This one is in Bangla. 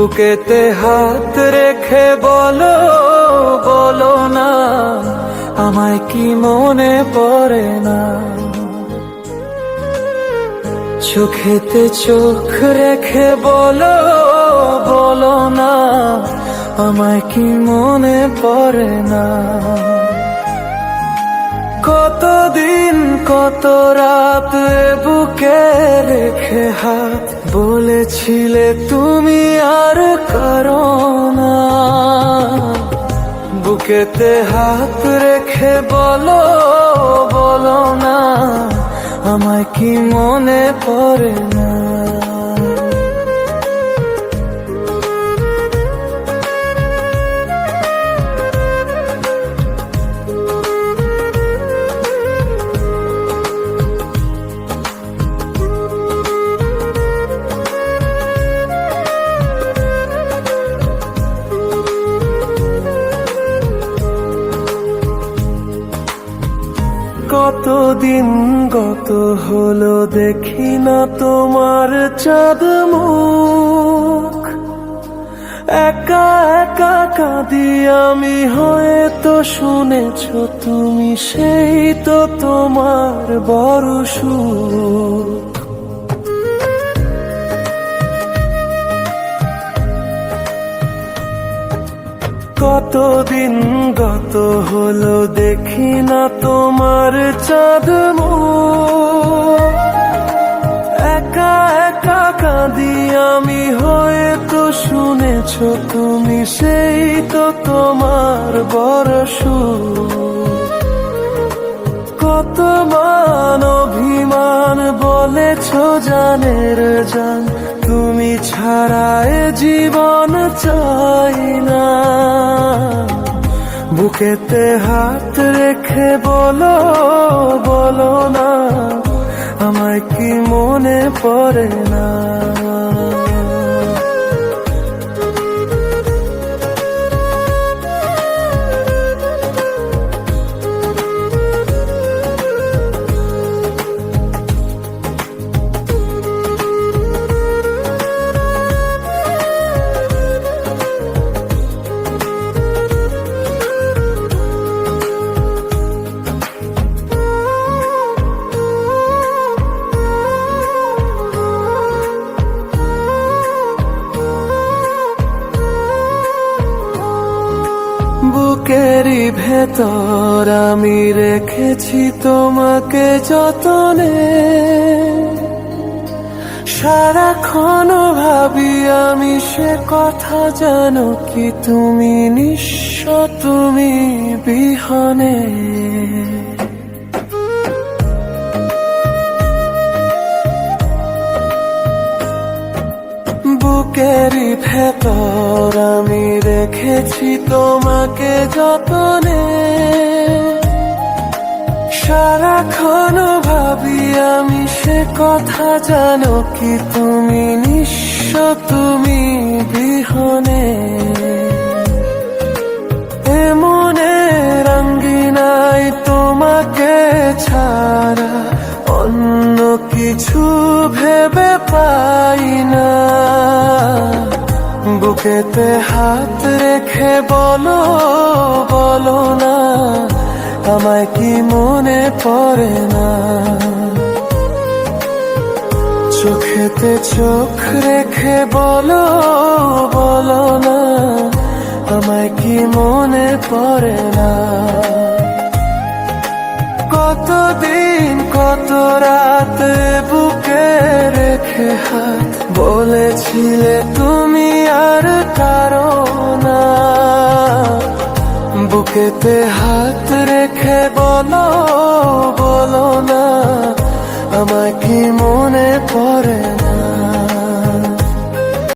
বুকেতে হাত রেখে বলো বলো না, আমায় কি মনে পড়ে না? চোখেতে চোখ রেখে বলো বলো না, আমায় কি মনে পড়ে না? কতদিন কত রাত বুকে রেখে হাত বলেছিলে তুমি আর কারো না। বুকেতে হাত রেখে বলো বলো না, আমায় কি মনে পড়ে না? কতদিন গত হলো দেখি না তোমার চাঁদ মুখ, একা একা কাঁদি আমি, হয়তো শুনেছ তুমি, সেই তো তোমার বড় সুখ। কতদিন গত হলো দেখি না তোমার চাঁদ মুখ, একা একা কাঁদি আমি, হয়তো শুনেছ তুমি, সেই তো তোমার বড় সুখ। কত মান অভিমান বলেছ জানের জান, তুমি ছাড়া এ জীবন চাই না। বুকেতে হাত রেখে বলো বলো না, আমায় কি মনে পড়ে না? বুকেরই ভেতর আমি রেখেছি তোমাকে যতনে, সারাক্ষণ ভাবি আমি সে কথা, জানো কি তুমি নিঃস্ব, তুমি বিহনে। বুকেরই ভেতর আমি রেখেছি তোমাকে যতনে, সারাক্ষণ ভাবি আমি সে কথা, জানো কি তুমি নিঃস্ব, তুমি বিহনে। এমনে রঙ্গিনাই তোমাকে ছাড়া অন্য কিছু ভেবে পাই না। বুকেতে হাত রেখে বলো বলো না, আমায় কি মনে পড়ে না? চোখেতে চোখ রেখে বলো বলো না, আমায় কি মনে পড়ে না? কতদিন কত রাত বুকে রেখে হাত বলেছিলে তুমি আর কারো না। বুকেতে হাত রেখে বলো বলো না, আমায় কি মনে পড়ে না?